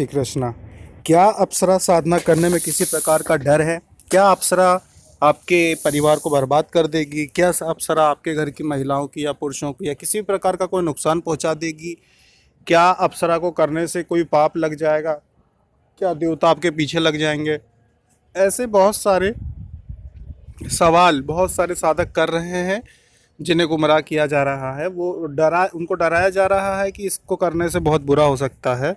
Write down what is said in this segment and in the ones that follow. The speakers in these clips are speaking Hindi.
श्री कृष्णा। क्या अप्सरा साधना करने में किसी प्रकार का डर है? क्या अप्सरा आपके परिवार को बर्बाद कर देगी? क्या अप्सरा आपके घर की महिलाओं की या पुरुषों की या किसी भी प्रकार का कोई नुकसान पहुंचा देगी? क्या अप्सरा को करने से कोई पाप लग जाएगा? क्या देवता आपके पीछे लग जाएंगे? ऐसे बहुत सारे सवाल बहुत सारे साधक कर रहे हैं, जिन्हें गुमराह किया जा रहा है। वो उनको डराया जा रहा है कि इसको करने से बहुत बुरा हो सकता है।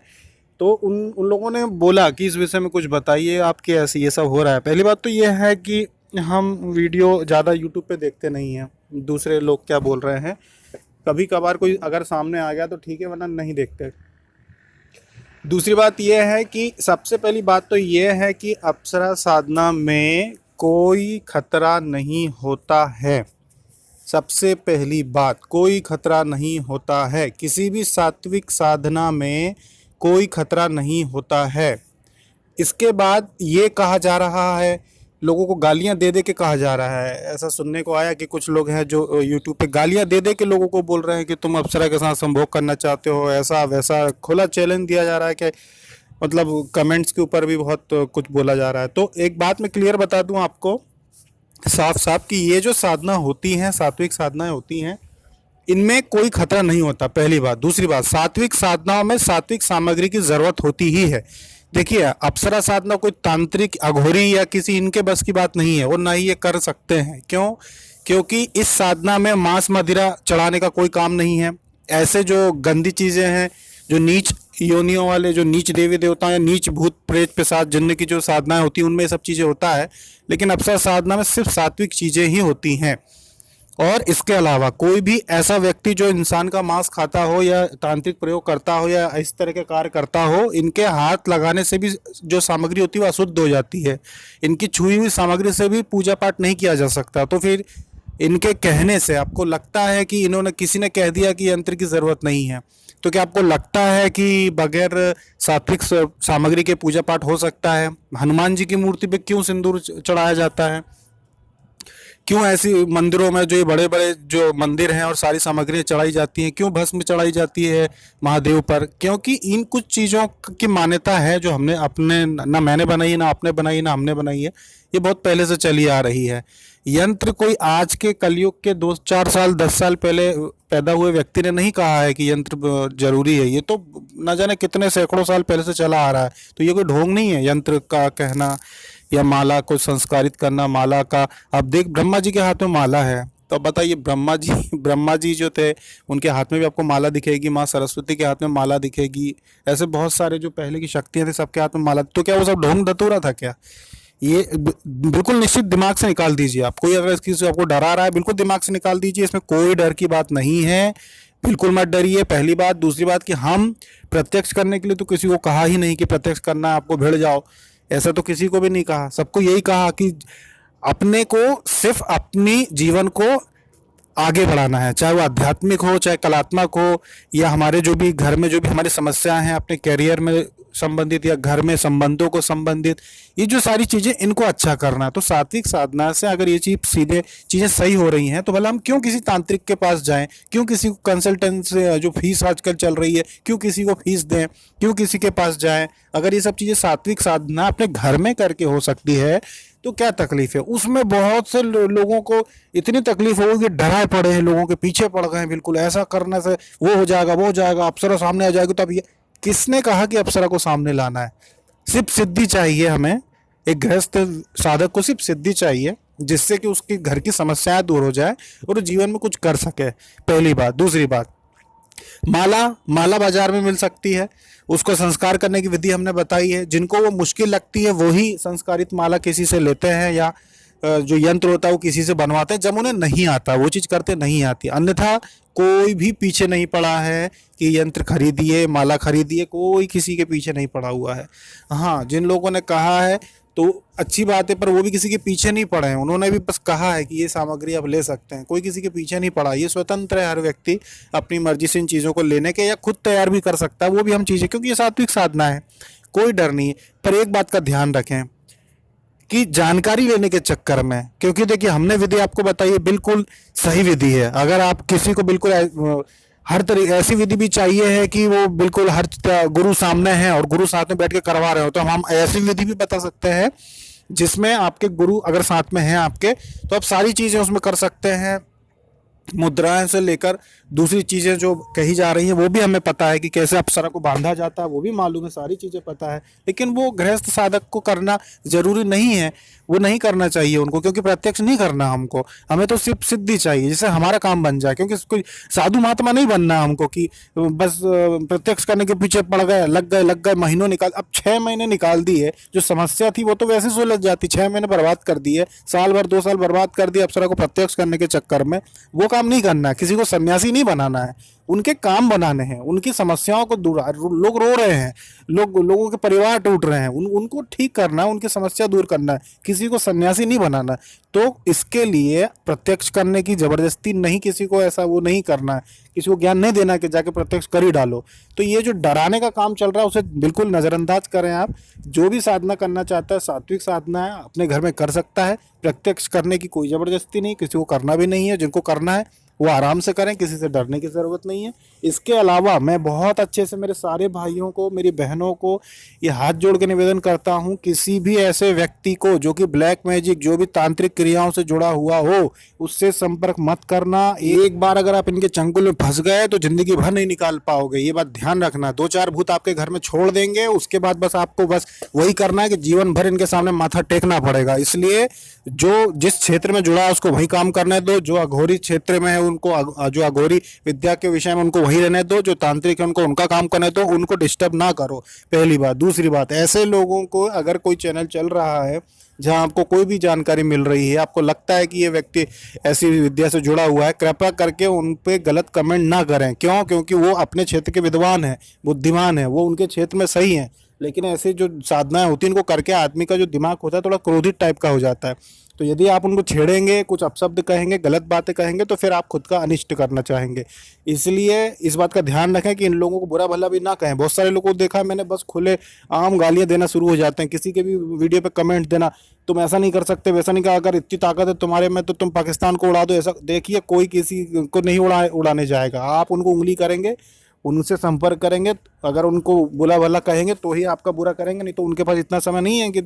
तो उन उन लोगों ने बोला कि इस विषय में कुछ बताइए, आपके ऐसे ये सब हो रहा है। पहली बात तो ये है कि हम वीडियो ज़्यादा यूट्यूब पे देखते नहीं हैं, दूसरे लोग क्या बोल रहे हैं। कभी कभार कोई अगर सामने आ गया तो ठीक है, वरना नहीं देखते। दूसरी बात यह है कि सबसे पहली बात तो यह है कि अप्सरा साधना में कोई खतरा नहीं होता है। सबसे पहली बात, कोई खतरा नहीं होता है। किसी भी सात्विक साधना में कोई खतरा नहीं होता है। इसके बाद ये कहा जा रहा है, लोगों को गालियां दे दे के कहा जा रहा है। ऐसा सुनने को आया कि कुछ लोग हैं जो यूट्यूब पे गालियां दे दे के लोगों को बोल रहे हैं कि तुम अप्सरा के साथ संभोग करना चाहते हो, ऐसा वैसा खुला चैलेंज दिया जा रहा है। कि मतलब कमेंट्स के ऊपर भी बहुत कुछ बोला जा रहा है। तो एक बात मैं क्लियर बता दूं आपको साफ साफ कि ये जो साधना होती हैं, सात्विक साधनाएं होती हैं, इनमें कोई खतरा नहीं होता, पहली बात। दूसरी बात, सात्विक साधनाओं में सात्विक सामग्री की जरूरत होती ही है। देखिए, अप्सरा साधना कोई तांत्रिक अघोरी या किसी इनके बस की बात नहीं है, और ना ही ये कर सकते हैं। क्यों? क्योंकि इस साधना में मांस मदिरा चढ़ाने का कोई काम नहीं है। ऐसे जो गंदी चीजें हैं, जो नीच योनियों वाले, जो नीच देवी देवता या नीच भूत प्रेत पिशाच जिन्न की जो साधनाएं होती हैं, उनमें ये सब चीजें होता है। लेकिन अप्सरा साधना में सिर्फ सात्विक चीजें ही होती हैं। और इसके अलावा कोई भी ऐसा व्यक्ति जो इंसान का मांस खाता हो या तांत्रिक प्रयोग करता हो या इस तरह के कार्य करता हो, इनके हाथ लगाने से भी जो सामग्री होती है वो अशुद्ध हो जाती है। इनकी छुई हुई सामग्री से भी पूजा पाठ नहीं किया जा सकता। तो फिर इनके कहने से आपको लगता है कि इन्होंने, किसी ने कह दिया कि यंत्र की जरूरत नहीं है, तो क्या आपको लगता है कि बगैर सात्विक सामग्री के पूजा पाठ हो सकता है? हनुमान जी की मूर्ति पे क्यों सिंदूर चढ़ाया जाता है? क्यों ऐसी मंदिरों में, जो ये बड़े बड़े जो मंदिर हैं और सारी सामग्रियाँ चढ़ाई जाती हैं, क्यों भस्म चढ़ाई जाती है महादेव पर? क्योंकि इन कुछ चीज़ों की मान्यता है जो हमने अपने, ना मैंने बनाई, ना आपने बनाई, ना हमने बनाई है। ये बहुत पहले से चली आ रही है। यंत्र कोई आज के कलयुग के 2-4 साल 10 साल पहले पैदा हुए व्यक्ति ने नहीं कहा है कि यंत्र जरूरी है। ये तो न जाने कितने सैकड़ों साल पहले से चला आ रहा है। तो ये कोई ढोंग नहीं है यंत्र का कहना या माला को संस्कारित करना। माला का, अब देख, ब्रह्मा जी के हाथ में माला है, तो अब बताइए, ब्रह्मा जी जो थे, उनके हाथ में भी आपको माला दिखेगी। माँ सरस्वती के हाथ में माला दिखेगी। ऐसे बहुत सारे जो पहले की शक्तियां थी, सबके हाथ में माला। तो क्या वो सब ढोंग धतूरा था क्या? ये बिल्कुल निश्चित दिमाग से निकाल दीजिए। आप कोई अगर किसी से आपको डरा रहा है, बिल्कुल दिमाग से निकाल दीजिए। इसमें कोई डर की बात नहीं है, बिल्कुल मत डरिए, पहली बात। दूसरी बात कि हम प्रत्यक्ष करने के लिए तो किसी को कहा ही नहीं कि प्रत्यक्ष करना है आपको, भिड़ जाओ, ऐसा तो किसी को भी नहीं कहा। सबको यही कहा कि अपने को, सिर्फ अपनी जीवन को आगे बढ़ाना है, चाहे वो आध्यात्मिक हो, चाहे कलात्मक हो, या हमारे जो भी घर में जो भी हमारी समस्याएं हैं अपने करियर में संबंधित या घर में संबंधों को संबंधित, ये जो सारी चीजें, इनको अच्छा करना है। तो सात्विक साधना से अगर ये चीज सीधे चीजें सही हो रही हैं, तो भला हम क्यों किसी तांत्रिक के पास जाएं? क्यों किसी को कंसल्टेंट से, जो फीस आजकल चल रही है, क्यों किसी को फीस दें? क्यों किसी के पास जाएं? अगर ये सब चीजें सात्विक साधना अपने घर में करके हो सकती है, तो क्या तकलीफ है उसमें? बहुत से लोगों को इतनी तकलीफ होगी कि डराए पड़े हैं, लोगों के पीछे पड़ गए हैं, बिल्कुल ऐसा करने से वो हो जाएगा, वो हो जाएगा, अप्सरा सामने आ जाएगी। तो अब ये किसने कहा कि अप्सरा को सामने लाना है? सिर्फ सिद्धि चाहिए हमें। एक गृहस्थ साधक को सिर्फ सिद्धि चाहिए, जिससे कि उसके घर की समस्याएं दूर हो जाए और वो जीवन में कुछ कर सके, पहली बात। दूसरी बात, माला बाजार में मिल सकती है, उसको संस्कार करने की विधि हमने बताई है। जिनको वो मुश्किल लगती है वही संस्कारित माला किसी से लेते हैं, या जो यंत्र होता है वो किसी से बनवाते हैं। जब उन्हें नहीं आता, वो चीज़ करते नहीं आती, अन्यथा कोई भी पीछे नहीं पड़ा है कि यंत्र खरीदिए, माला खरीदिए, कोई किसी के पीछे नहीं पड़ा हुआ है। हाँ, जिन लोगों ने कहा है तो अच्छी बात है, पर वो भी किसी के पीछे नहीं पड़े हैं। उन्होंने भी बस कहा है कि ये सामग्री आप ले सकते हैं, कोई किसी के पीछे नहीं पड़ा। ये स्वतंत्र है हर व्यक्ति अपनी मर्जी से इन चीज़ों को लेने के, या खुद तैयार भी कर सकता है वो भी हम चीज़ें, क्योंकि ये सात्विक साधना है, कोई डर नहीं है। पर एक बात का ध्यान रखें कि जानकारी लेने के चक्कर में, क्योंकि देखिए हमने विधि आपको बताई है, बिल्कुल सही विधि है। अगर आप किसी को बिल्कुल हर तरीके ऐसी विधि भी चाहिए है कि वो बिल्कुल हर गुरु सामने है और गुरु साथ में बैठ के करवा रहे हो, तो हम ऐसी विधि भी बता सकते हैं जिसमें आपके गुरु अगर साथ में हैं आपके, तो आप सारी चीज़ें उसमें कर सकते हैं। मुद्राएं से लेकर दूसरी चीज़ें जो कही जा रही हैं वो भी हमें पता है कि कैसे अप्सरा को बांधा जाता है, वो भी मालूम है, सारी चीज़ें पता है। लेकिन वो गृहस्थ साधक को करना जरूरी नहीं है, वो नहीं करना चाहिए उनको, क्योंकि प्रत्यक्ष नहीं करना हमको, हमें तो सिर्फ सिद्धि चाहिए जिससे हमारा काम बन जाए। क्योंकि कोई साधु महात्मा नहीं बनना हमको कि बस प्रत्यक्ष करने के पीछे पड़ गए, लग गए महीनों निकाल। अब 6 महीने निकाल दिए, जो समस्या थी वो तो वैसे सुलझ जाती, 6 महीने बर्बाद कर दिए, साल भर 2 साल बर्बाद कर दिए अप्सरा को प्रत्यक्ष करने के चक्कर में। वो काम नहीं करना है, किसी को सन्यासी नहीं बनाना है, उनके काम बनाने हैं, उनकी समस्याओं को दूर। लोग रो रहे हैं, लोगों के परिवार टूट रहे हैं, उनको ठीक करना है, उनकी समस्या दूर करना है, किसी को सन्यासी नहीं बनाना। तो इसके लिए प्रत्यक्ष करने की जबरदस्ती नहीं, किसी को ऐसा वो नहीं करना है, किसी को ज्ञान नहीं देना कि जाके प्रत्यक्ष कर ही डालो। तो ये जो डराने का काम चल रहा है उसे बिल्कुल नज़रअंदाज करें आप। जो भी साधना करना चाहता है, सात्विक साधना है, अपने घर में कर सकता है। प्रत्यक्ष करने की कोई ज़बरदस्ती नहीं, किसी को करना भी नहीं है। जिनको करना है वो आराम से करें, किसी से डरने की ज़रूरत नहीं है। इसके अलावा मैं बहुत अच्छे से मेरे सारे भाइयों को, मेरी बहनों को ये हाथ जोड़ के निवेदन करता हूँ, किसी भी ऐसे व्यक्ति को जो कि ब्लैक मैजिक, जो भी तांत्रिक क्रियाओं से जुड़ा हुआ हो, उससे संपर्क मत करना। एक बार अगर आप इनके चंगुल में फंस गए तो जिंदगी भर नहीं निकाल पाओगे, ये बात ध्यान रखना। 2-4 भूत आपके घर में छोड़ देंगे, उसके बाद बस आपको बस वही करना है कि जीवन भर इनके सामने माथा टेकना पड़ेगा। इसलिए जो जिस क्षेत्र में जुड़ा है उसको वही काम करने दो, जो अघोरी क्षेत्र में है उनको, जो अघोरी विद्या के विषय में उनको वही रहने दो, जो तांत्रिक है उनको उनका काम करने दो, उनको डिस्टर्ब ना करो, पहली बात। दूसरी बात, ऐसे लोगों को अगर कोई चैनल चल रहा है जहां आपको कोई भी जानकारी मिल रही है, आपको लगता है कि ये व्यक्ति ऐसी विद्या से जुड़ा हुआ है, कृपया करके उन पे गलत कमेंट ना करें। क्यों? क्योंकि वो अपने क्षेत्र के विद्वान हैं, बुद्धिमान है, वो उनके क्षेत्र में सही है। लेकिन ऐसे जो साधनाएं होती हैं इनको करके आदमी का जो दिमाग होता है थोड़ा क्रोधित टाइप का हो जाता है। तो यदि आप उनको छेड़ेंगे, कुछ अपशब्द कहेंगे, गलत बातें कहेंगे, तो फिर आप खुद का अनिष्ट करना चाहेंगे। इसलिए इस बात का ध्यान रखें कि इन लोगों को बुरा भला भी ना कहें। बहुत सारे लोगों को देखा मैंने, बस खुले आम गालियां देना शुरू हो जाते हैं, किसी के भी वीडियो पे कमेंट देना, तुम ऐसा नहीं कर सकते, वैसा नहीं कर, अगर इतनी ताकत है तुम्हारे में तो तुम पाकिस्तान को उड़ा दो। ऐसा देखिए, कोई किसी को नहीं उड़ाने जाएगा। आप उनको उंगली करेंगे, उनसे संपर्क करेंगे, अगर उनको बुरा भला कहेंगे तो ही आपका बुरा करेंगे, नहीं तो उनके पास इतना समय नहीं है कि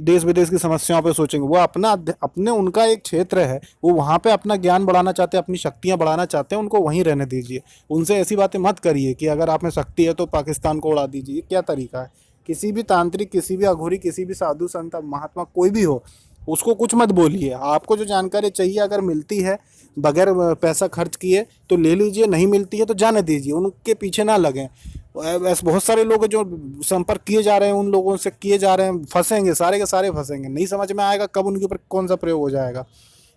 देश विदेश की समस्याओं पे सोचेंगे। वो अपने उनका एक क्षेत्र है, वो वहाँ पे अपना ज्ञान बढ़ाना चाहते हैं, अपनी शक्तियाँ बढ़ाना चाहते हैं, उनको वहीं रहने दीजिए। उनसे ऐसी बातें मत करिए कि अगर आप में शक्ति है तो पाकिस्तान को उड़ा दीजिए। क्या तरीका है? किसी भी तांत्रिक, किसी भी अघोरी, किसी भी साधु संत महात्मा कोई भी हो, उसको कुछ मत बोलिए। आपको जो जानकारी चाहिए अगर मिलती है बगैर पैसा खर्च किए तो ले लीजिए, नहीं मिलती है तो जाने दीजिए, उनके पीछे ना लगें। ऐसे बहुत सारे लोग जो संपर्क किए जा रहे हैं, उन लोगों से किए जा रहे हैं, फंसेंगे, सारे के सारे फंसेंगे। नहीं समझ में आएगा कब उनके ऊपर कौन सा प्रयोग हो जाएगा।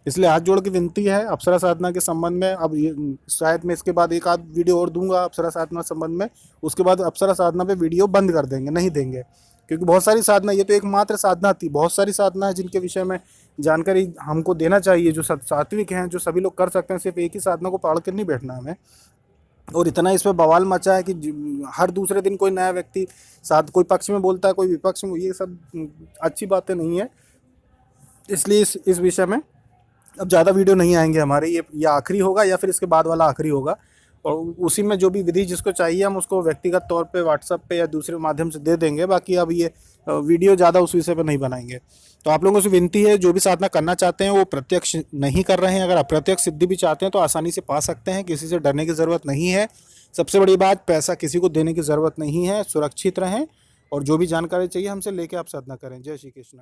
इसलिए हाथ जोड़ की विनती है अप्सरा साधना के संबंध में। अब ये शायद मैं इसके बाद एक आध वीडियो और दूंगा अप्सरा साधना संबंध में, उसके बाद अप्सरा साधना पे वीडियो बंद कर देंगे, नहीं देंगे। क्योंकि बहुत सारी साधना, ये तो एकमात्र साधना थी, बहुत सारी साधना है जिनके विषय में जानकारी हमको देना चाहिए, जो सात्विक हैं, जो सभी लोग कर सकते हैं। सिर्फ एक ही साधना को पढ़ कर नहीं बैठना हमें। और इतना इस पर बवाल मचा है कि हर दूसरे दिन कोई नया व्यक्ति साथ, कोई पक्ष में बोलता है, कोई विपक्ष में। ये सब अच्छी बातें नहीं है। इसलिए इस विषय में अब ज़्यादा वीडियो नहीं आएंगे हमारे, ये आखिरी होगा या फिर इसके बाद वाला आखिरी होगा। और उसी में जो भी विधि जिसको चाहिए हम उसको व्यक्तिगत तौर पे व्हाट्सएप पे या दूसरे माध्यम से दे देंगे। बाकी अब ये वीडियो ज़्यादा उस विषय पे नहीं बनाएंगे। तो आप लोगों से विनती है, जो भी साधना करना चाहते हैं वो प्रत्यक्ष नहीं कर रहे हैं, अगर अप्रत्यक्ष सिद्धि भी चाहते हैं तो आसानी से पा सकते हैं, किसी से डरने की ज़रूरत नहीं है। सबसे बड़ी बात, पैसा किसी को देने की ज़रूरत नहीं है, सुरक्षित रहें और जो भी जानकारी चाहिए हमसे लेके आप साधना करें। जय श्री कृष्ण।